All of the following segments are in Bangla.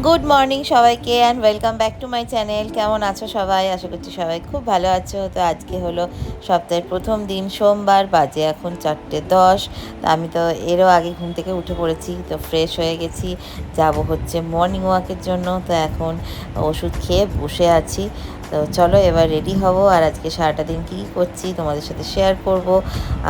গুড মর্নিং সবাইকে and welcome back to my channel. কেমন আছো সবাই? আশা করছি সবাই খুব ভালো আছো। তো আজকে হলো সপ্তাহের প্রথম দিন, সোমবার, বাজে এখন 4:10। তো আমি তো এরও আগে ঘুম থেকে উঠে পড়েছি, তো ফ্রেশ হয়ে গেছি, যাব হচ্ছে মর্নিং ওয়াকের জন্য। তো এখন ওষুধ খেয়ে বসে আছি। তো চলো এবার রেডি হব, আর আজকে সারাটা দিন কী করছি তোমাদের সাথে শেয়ার করব।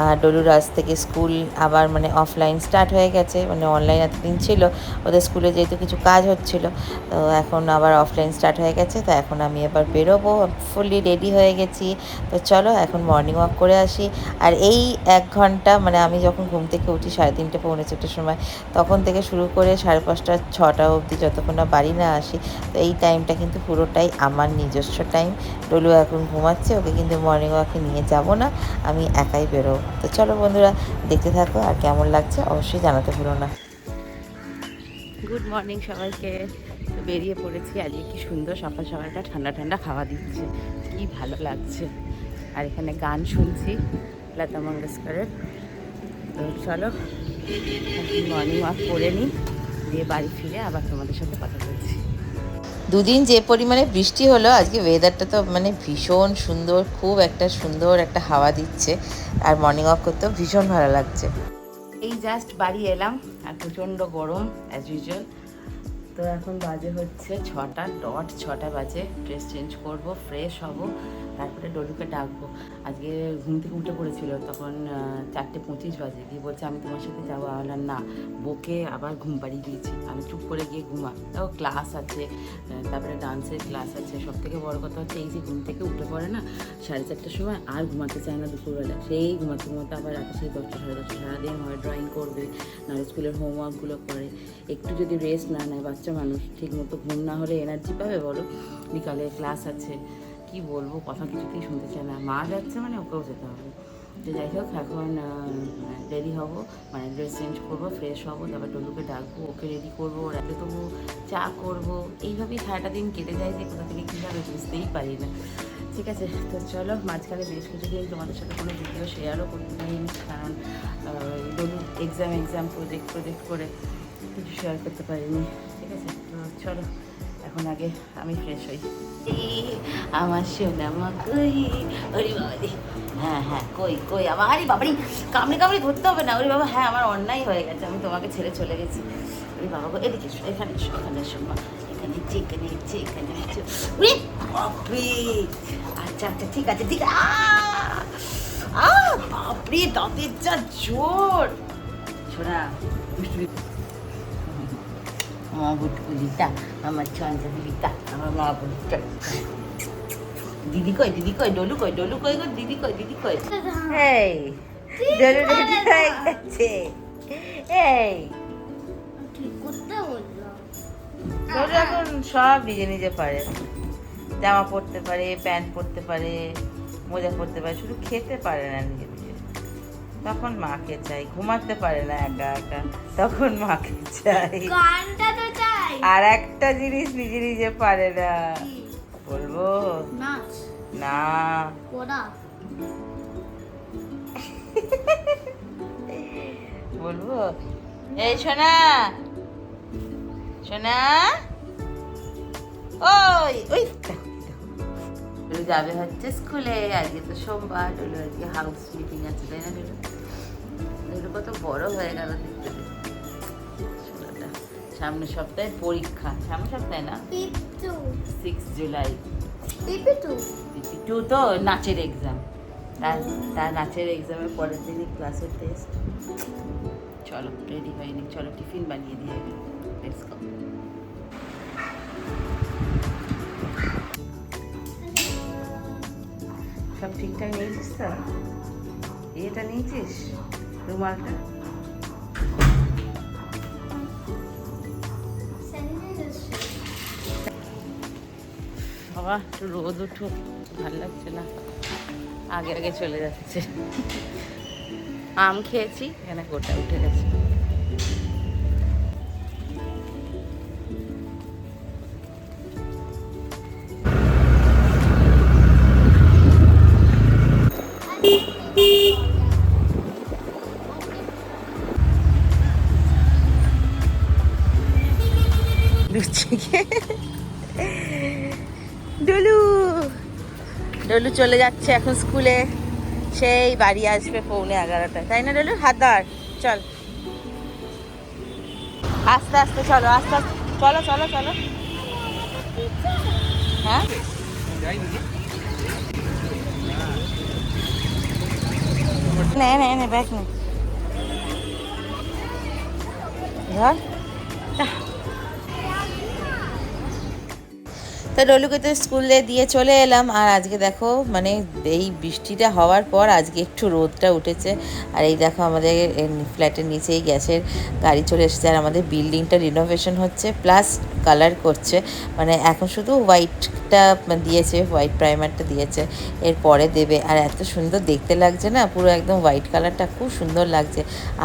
আর ডলুর আজ থেকে স্কুল আবার মানে অফলাইন স্টার্ট হয়ে গেছে, মানে অনলাইন এতদিন ছিল, ওদের স্কুলে যেহেতু কিছু কাজ হচ্ছিল, তো এখন আবার অফলাইন স্টার্ট হয়ে গেছে। তো এখন আমি এবার বেরোবো, ফুললি রেডি হয়ে গেছি। তো চলো এখন মর্নিং ওয়াক করে আসি। আর এই 1 ঘন্টা মানে আমি যখন ঘুম থেকে উঠি 3:30 পৌনে 4টের সময়, তখন থেকে শুরু করে 5:30 6টা অবধি যতক্ষণ না বাড়ি না আসি, তো এই টাইমটা কিন্তু পুরোটাই আমার নিজস্ব টাইম। ডলু এখন ঘুমাচ্ছে, ওকে কিন্তু মর্নিং ওয়াকে নিয়ে যাব না, আমি একাই বেরোবো। তো চলো বন্ধুরা, দেখতে থাকো, আর কেমন লাগছে অবশ্যই জানাতে ভুলো না। গুড মর্নিং সবাইকে। তো বেরিয়ে পড়েছি। আজকে কি সুন্দর সকাল সকালটা ঠান্ডা ঠান্ডা খাওয়া দিচ্ছে, কি ভালো লাগছে। আর এখানে গান শুনছি লতা মঙ্গেশকরের। তো চলো মর্নিং ওয়াক করে নিই, দিয়ে বাড়ি ফিরে আবার তোমাদের সাথে কথা বলছি। দুদিন যে পরিমাণে বৃষ্টি হলো, আজকে ওয়েদারটা তো মানে ভীষণ সুন্দর, খুব একটা সুন্দর একটা হাওয়া দিচ্ছে, আর মর্নিং ওয়াক করতেও ভীষণ ভালো লাগছে। এই জাস্ট বাড়ি এলাম, আর প্রচণ্ড গরম অ্যাজ ইউজুয়াল। তো এখন বাজে হচ্ছে 6টা বাজে। ড্রেস চেঞ্জ করব, ফ্রেশ হব, তারপরে ডলুকে ডাকবো। আজকে ঘুম থেকে উঠে পড়েছিল, তখন 4:25 বাজে, দিয়ে বলছে আমি তোমার সাথে যাবো। বললাম না, বকে আবার ঘুম পাড়িয়ে দিয়েছি, আমি চুপ করে গিয়ে ঘুমা। তাও ক্লাস আছে, তারপরে ডান্সের ক্লাস আছে। সব থেকে বড় কথা হচ্ছে এই যে ঘুম থেকে উঠে পড়ে না 4:30টার সময়, আর ঘুমাতে চায় না দুপুরবেলা, সেই ঘুমাতে ঘুমাতে আবার রাতে সেই 10টা 10:30 সারাদিন হয় ড্রয়িং করবে, নাহলে স্কুলের হোমওয়ার্কগুলো করে। একটু যদি রেস্ট না নেয় বাচ্চা মানুষ, ঠিক মতো ঘুম না হলে এনার্জি পাবে বলো? বিকালে ক্লাস আছে, কি বলবো, কথা কিছুতেই শুনতে চায় না। মা যাচ্ছে মানে ওকেও যেতে হবে। তো যাই হোক, এখন রেডি হব, মানে ড্রেস চেঞ্জ করবো, ফ্রেশ হবো, তারপর টলুকে ডাকবো, ওকে রেডি করবো, রাতে তবু চা করবো। এইভাবেই সারাটা দিন কেটে যায়, যে কোথা থেকে কী যাবে বুঝতেই পারি না। ঠিক আছে, তো চলো। মাঝখানে বেশ কিছুদিন তোমাদের সাথে কোনো ভিডিও শেয়ারও করতে পারিনি, কারণ ডলু এক্সাম প্রজেক্ট করে কিছু শেয়ার করতে পারিনি। ঠিক আছে, তো চলো এখন আগে আমি ফ্রেশ হই। আমার সোনা মা কই, ওরে বাবা রে, হ্যাঁ হ্যাঁ, কই কই আমার, আরে বাবারি, কামড়ে কামড়ে ধরতে হবে না। ওরে বাবা, হ্যাঁ আমার অন্যায় হয়ে গেছে, আমি তোমাকে ছেড়ে চলে গেছি। ওরে বাবা গো, এদিকে এসো, এখানে এসো, এখানে এসো মা, এখানে ইচ্ছে, এখানে ইচ্ছে, এখানে ইচ্ছে। ওরে বাপরে, আচ্ছা আচ্ছা, ঠিক আছে ঠিক আছে। বাপরে, দাঁতের যা জোর। শোনা মা বুটকুলিটা, আমার চন্দ্রবিলিটা, আমার মা বুটটা। দিদি কই, দিদি কই, ডলু কই, ডলু কই গো, দিদি কই, দিদি কই। এই ডলু রেডি হয়ে গেছে। এই ডলু এখন সব নিজে নিজে পারে, জামা পরতে পারে, প্যান্ট পরতে পারে, মোজা পরতে পারে, শুধু খেতে পারে না নিজে নিজে। তখন মাকে চাই। ঘুমাতে পারে না একা একা, তখন মাকে চাই। আর একটা জিনিস নিজে নিজে পারে না, বলবো না, বলবো। এই সোনা, সোনা, ওই ওই ডলু যাবে হচ্ছে স্কুলে। আজকে তো সোমবার, ডলু আজকে হাউস মিটিং আছে, তাই না? ডলু কত বড় হয়ে গেল দেখতে দেখতে। সামনের সপ্তাহে পরীক্ষা, সামনের সপ্তাহে না, 6 জুলাই। পিপি2 তো নাচের এক্সাম, তার নাচের এক্সামের পরের দিনই ক্লাসের টেস্ট। চলো রেডি হয়নি, চলো টিফিন বানিয়ে দিয়ে লেটস গো। সব ঠিকঠাক নিয়েছিস তো? এটা নিয়েছিস রুমালটা? বাবা একটু রোদ উঠুক, ভালো লাগছে না, আগে আগে চলে যাচ্ছে। আম খেয়েছি, এখানে গোটা উঠে গেছে। করছে ডলু ডলু চলে যাচ্ছে এখন স্কুলে, সেই বাড়ি আসবে 11:45, তাই না ডলু? হাত ধর, চল আস্তে আস্তে চলো, আস্তে আস্তে চলো চলো চলো। হ্যাঁ নে নে নে ব্যাগ নে ধর। তো ডলুকে তো স্কুলে দিয়ে চলে এলাম। আর আজকে দেখো মানে এই বৃষ্টিটা হওয়ার পর আজকে একটু রোদটা উঠেছে। আর এই দেখো আমাদের ফ্ল্যাটের নিচেই গ্যাসের গাড়ি চলে এসেছে। আর আমাদের বিল্ডিংটা রিনোভেশন হচ্ছে প্লাস কালার করছে, মানে এখন শুধু হোয়াইটটা দিয়েছে, হোয়াইট প্রাইমারটা দিয়েছে, এরপরে দেবে। আর এত সুন্দর দেখতে লাগছে না, পুরো একদম হোয়াইট কালারটা খুব সুন্দর লাগছে।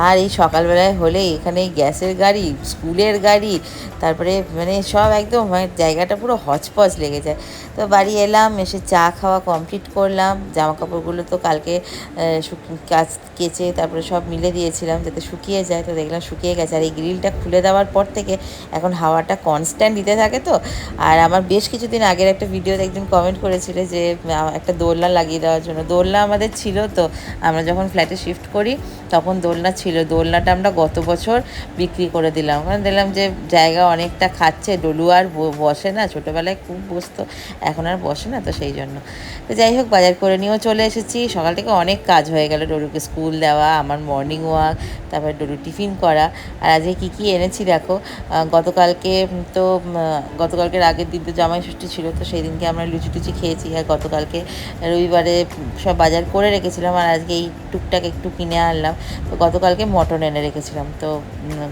আর এই সকালবেলায় হলে এখানে গ্যাসের গাড়ি, স্কুলের গাড়ি, তারপরে মানে সব একদম জায়গাটা পুরো হচপচ লেগে যায়। তো বাড়ি এলাম, এসে চা খাওয়া কমপ্লিট করলাম। জামা কাপড়গুলো তো কালকে কাচ কেচে তারপরে সব মিলে দিয়েছিলাম যাতে শুকিয়ে যায়, তো দেখলাম শুকিয়ে গেছে। আর এই গ্রিলটা খুলে দেওয়ার পর থেকে এখন হাওয়াটা কনস্ট্যান্ট দিতে থাকে। তো আর আমার বেশ কিছুদিন আগের একটা ভিডিওতে একজন কমেন্ট করেছিল যে একটা দোলনা লাগিয়ে দেওয়ার জন্য। দোলনা আমাদের ছিল, তো আমরা যখন ফ্ল্যাটে শিফট করি তখন দোলনা ছিল। দোলনাটা আমরা গত বছর বিক্রি করে দিলাম, কারণ দিলাম যে জায়গা অনেকটা খাচ্ছে, ডলু আর বসে না, ছোটোবেলায় খুব বসতো, এখন আর বসে না, তো সেই জন্য। তো যাই হোক, বাজার করে নিয়েও চলে এসেছি। সকাল থেকে অনেক কাজ হয়ে গেল, ডলুকে স্কুল দেওয়া, আমার মর্নিং ওয়াক, তারপরে ডলু টিফিন করা। আর আজকে কী কী এনেছি দেখো। গতকালকে তো গতকালকের আগের দিন তো জামাই ষষ্ঠী ছিল, তো সেই দিনকে আমরা লুচি টুচি খেয়েছি। আর গতকালকে রবিবারে সব বাজার করে রেখেছিলাম, আর আজকে এই টুকটাক একটু কিনে আনলাম। তো গতকালকে মটন এনে রেখেছিলাম, তো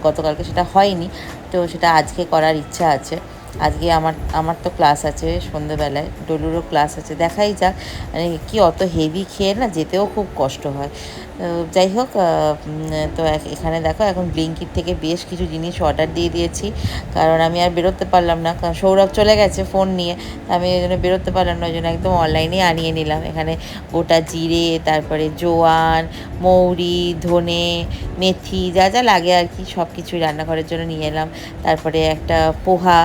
গতকালকে সেটা হয়নি, তো সেটা আজকে করার ইচ্ছা আছে। আজকে আমার তো ক্লাস আছে সন্ধ্যেবেলায়, ডলুরও ক্লাস আছে, দেখাই যাক। মানে কি অত হেভি খেয়ে না যেতেও খুব কষ্ট হয়। যাই হোক, তো এখানে দেখো এখন ব্লিঙ্কিট থেকে বেশ কিছু জিনিস অর্ডার দিয়ে দিয়েছি, কারণ আমি আর বেরোতে পারলাম না, কারণ সৌরভ চলে গেছে ফোন নিয়ে, আমি ওই জন্য বেরোতে পারলাম না, ওই জন্য একদম অনলাইনে আনিয়ে নিলাম। এখানে গোটা জিরে, তারপরে জোয়ান, মৌরি, ধনে, মেথি, যা যা লাগে আর কি সব কিছুই রান্নাঘরের জন্য নিয়ে এলাম। তারপরে একটা পোহা,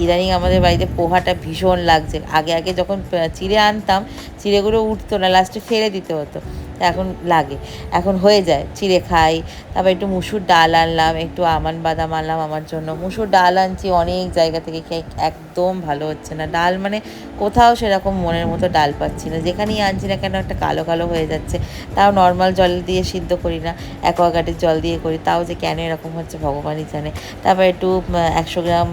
ইদানিং আমাদের বাড়িতে পোহাটা ভীষণ লাগছে। আগে আগে যখন চিড়ে আনতাম, চিড়েগুলো উঠতো না, লাস্টে ফেলে দিতে হতো, এখন লাগে, এখন হয়ে যায়, চিড়ে খাই। তারপর একটু মুসুর ডাল আনলাম, একটু আমান বাদাম আনলাম আমার জন্য। মুসুর ডাল আনছি অনেক জায়গা থেকে, খেয়ে একদম ভালো হচ্ছে না ডাল, মানে কোথাও সেরকম মনের মতো ডাল পাচ্ছি না, যেখানেই আনছি না কেন একটা কালো কালো হয়ে যাচ্ছে। তাও নর্মাল জল দিয়ে সিদ্ধ করি না, অ্যাকোয়াগার্ডের জল দিয়ে করি, তাও যে কেন এরকম হচ্ছে ভগবানই জানে। তারপর একটু 100 গ্রাম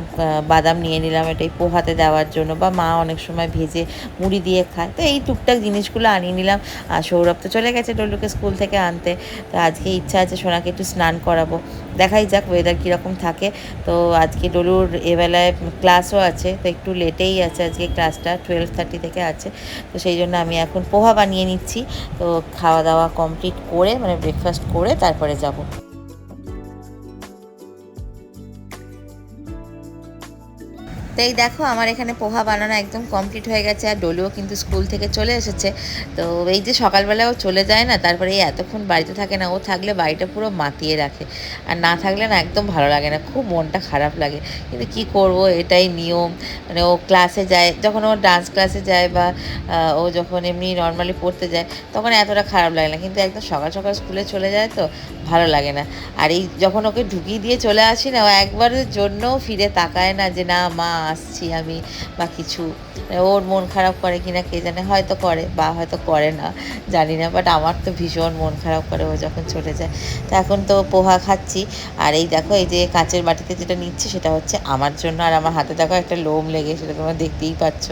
বাদাম নিয়ে নিলাম, এটাই পোহাতে দেওয়ার জন্য, বা মা অনেক সময় ভেজে মুড়ি দিয়ে খায়, তো এই টুকটাক জিনিসগুলো আনিয়ে নিলাম। আর সৌরভ তো চলে গেছে ডলুকে স্কুল থেকে আনতে, তো আজকে ইচ্ছা আছে সোনাকে একটু স্নান করাবো, দেখাই যাক ওয়েদার কীরকম থাকে। তো আজকে ডলুর এবেলায় ক্লাসও আছে, তো একটু লেটেই আছে আজকে ক্লাসটা, 12:30 থেকে আছে, তো সেই জন্য আমি এখন পোহা বানিয়ে নিচ্ছি। তো খাওয়া দাওয়া কমপ্লিট করে, মানে ব্রেকফাস্ট করে তারপরে যাব। তো এই দেখো আমার এখানে পোহা বানানো একদম কমপ্লিট হয়ে গেছে। আর ডলুও কিন্তু স্কুল থেকে চলে এসেছে। তো এই যে সকালবেলাও চলে যায় না, তারপরে এই এতক্ষণ বাড়িতে থাকে না, ও থাকলে বাড়িটা পুরো মাতিয়ে রাখে, আর না থাকলে না একদম ভালো লাগে না, খুব মনটা খারাপ লাগে। কিন্তু কি করব, এটাই নিয়ম। মানে ও ক্লাসে যায়, যখন ও ডান্স ক্লাসে যায় বা ও যখন এমনি নর্মালি পড়তে যায় তখন এতটা খারাপ লাগে না, কিন্তু একদম সকাল সকাল স্কুলে চলে যায় তো ভালো লাগে না। আর এই যখন ওকে ঢুকিয়ে দিয়ে চলে আসি না, ও একবারের জন্যও ফিরে তাকায় না যে না মা আসছি আমি বা কিছু। ওর মন খারাপ করে কিনা কে জানে, হয়তো করে বা হয়তো করে না, জানি না, বাট আমার তো ভীষণ মন খারাপ করে ও যখন চলে যায়। তো এখন তো পোহা খাচ্ছি। আর এই দেখো এই যে কাঁচের বাটিতে যেটা নিচ্ছি সেটা হচ্ছে আমার জন্য, আর আমার হাতে দেখো একটা লোম লেগে, সেটা তোমরা দেখতেই পাচ্ছ।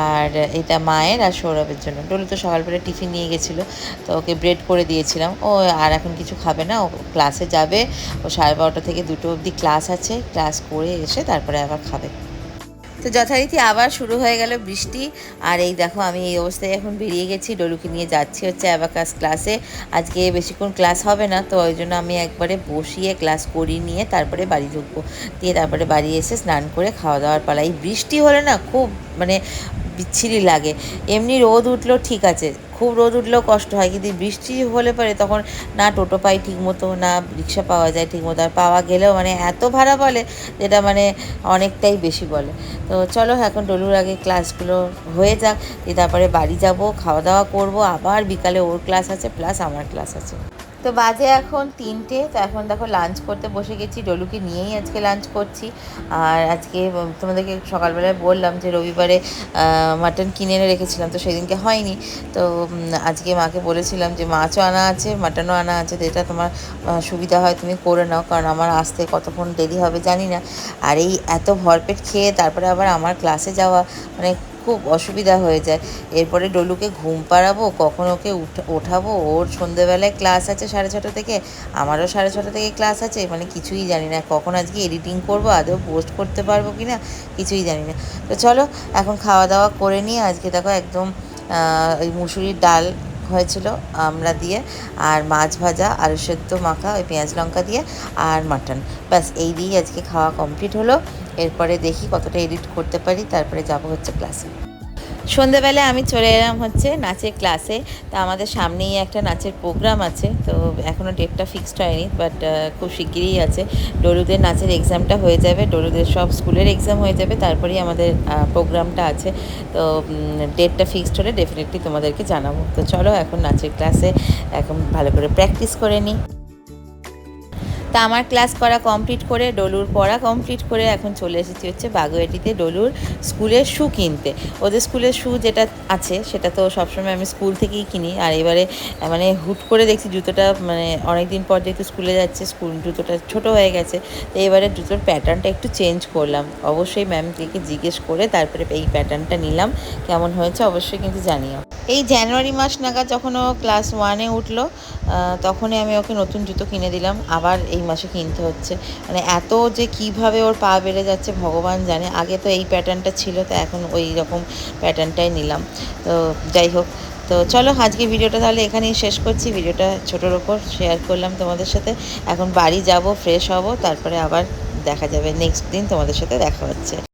আর এটা মায়ের আর সৌরভের জন্য। ডলু তো সকালবেলা টিফিন নিয়ে গেছিলো, তো ওকে ব্রেড করে দিয়েছিলাম, ও আর এখন কিছু খাবে না, ও ক্লাসে যাবে, ও 12:30 থেকে 2টো অবধি ক্লাস আছে, ক্লাস করে এসে তারপরে আবার খাবে। তো যথারীতি আবার শুরু হয়ে গেল বৃষ্টি। আর এই দেখো আমি এই অবস্থায় এখন বেরিয়ে গেছি, ডলুকে নিয়ে যাচ্ছি হচ্ছে অ্যাবাকাস ক্লাসে। আজকে বেশিক্ষণ ক্লাস হবে না, তো ওই জন্য আমি একবারে বসিয়ে ক্লাস করিয়ে নিয়ে তারপরে বাড়ি ঢুকবো, দিয়ে তারপরে বাড়ি এসে স্নান করে খাওয়া দাওয়ার পালা। এই বৃষ্টি হলে না খুব মানে বিচ্ছিরি লাগে। এমনি রোদ উঠলেও ঠিক আছে, খুব রোদ উঠলেও কষ্ট হয়, কিন্তু বৃষ্টি হলে পরে তখন না টোটো পাই ঠিকমতো, না রিক্সা পাওয়া যায় ঠিকমতো, আর পাওয়া গেলেও মানে এত ভাড়া বলে, যেটা মানে অনেকটাই বেশি বলে। তো চলো এখন ডলুর আগে ক্লাসগুলো হয়ে যাক, দিয়ে তারপরে বাড়ি যাব, খাওয়া দাওয়া করব, আবার বিকালে ওর ক্লাস আছে প্লাস আমার ক্লাস আছে। তো বাজে এখন 3টে, তো এখন দেখো লাঞ্চ করতে বসে গেছি, ডলুকে নিয়েই আজকে লাঞ্চ করছি। আর আজকে তোমাদেরকে সকালবেলায় বললাম যে রবিবারে মাটন কিনে এনে রেখেছিলাম, তো সেদিনকে হয়নি। তো আজকে মাকে বলেছিলাম যে মাছও আনা আছে, মাটনও আনা আছে, যেটা তোমার সুবিধা হয় তুমি করে নাও, কারণ আমার আসতে কতক্ষণ দেরি হবে জানি না। আর এই এত ভরপেট খেয়ে তারপরে আবার আমার ক্লাসে যাওয়া মানে খুব অসুবিধা হয়ে যায়। এরপরে ডলুকে ঘুম পাড়াবো, কখন ওকে ওঠাবো, ওর সন্ধেবেলায় ক্লাস আছে 6:30 থেকে, আমারও 6:30 থেকে ক্লাস আছে, মানে কিছুই জানি না কখন আজকে এডিটিং করব, আদৌ পোস্ট করতে পারবো কি না কিছুই জানি না। তো চলো এখন খাওয়া দাওয়া করে নিয়ে, আজকে দেখো একদম ওই মুসুরির ডাল হয়েছিল আমরা দিয়ে, আর মাছ ভাজা, আলু সেদ্ধ মাখা ওই পেঁয়াজ লঙ্কা দিয়ে, আর মাটন, ব্যাস এই দিয়েই আজকে খাওয়া কমপ্লিট হলো। এরপরে দেখি কতটা এডিট করতে পারি, তারপরে যাব হচ্ছে ক্লাসে। সন্ধেবেলায় আমি চলে এলাম হচ্ছে নাচের ক্লাসে। তা আমাদের সামনেই একটা নাচের প্রোগ্রাম আছে, তো এখনও ডেটটা ফিক্সড হয়নি, বাট খুব শিগগিরই আছে। ডলুদের নাচের এক্সামটা হয়ে যাবে, ডলুদের সব স্কুলের এক্সাম হয়ে যাবে, তারপরেই আমাদের প্রোগ্রামটা আছে। তো ডেটটা ফিক্সড হলে ডেফিনেটলি তোমাদেরকে জানাবো। তো চলো এখন নাচের ক্লাসে এখন ভালো করে প্র্যাকটিস করে নিই। তা আমার ক্লাস করা কমপ্লিট করে, ডলুর পড়া কমপ্লিট করে এখন চলে এসেছি হচ্ছে বাগুয়াটিতে ডলুর স্কুলের শ্যু কিনতে। ওদের স্কুলের শ্যু যেটা আছে সেটা তো সবসময় আমি স্কুল থেকেই কিনি, আর এবারে মানে হুট করে দেখছি জুতোটা, মানে অনেক দিন পর যেহেতু স্কুলে যাচ্ছে, স্কুল জুতোটা ছোট হয়ে গেছে, তো এবারে জুতোর প্যাটার্নটা একটু চেঞ্জ করলাম। অবশ্যই ম্যামকে জিজ্ঞেস করে তারপরে এই প্যাটার্নটা নিলাম, কেমন হয়েছে অবশ্যই কিন্তু জানিও। এই জানুয়ারি মাস নাগাদ যখন ও ক্লাস 1-এ উঠলো, তখনই আমি ওকে নতুন জুতো কিনে দিলাম, আবার এই মাসে কিনতে হচ্ছে। মানে এত যে কিভাবে ওর পা বেড়ে যাচ্ছে ভগবান জানে। আগে তো এই প্যাটার্নটা ছিল, তো এখন ওই রকম প্যাটার্নটাই নিলাম। তো যাই হোক, তো চলো আজকে ভিডিওটা তাহলে এখানেই শেষ করছি। ভিডিওটা ছোটোর ওপর শেয়ার করলাম তোমাদের সাথে। এখন বাড়ি যাব, ফ্রেশ হব, তারপরে আবার দেখা যাবে, নেক্সট দিন তোমাদের সাথে দেখা হচ্ছে।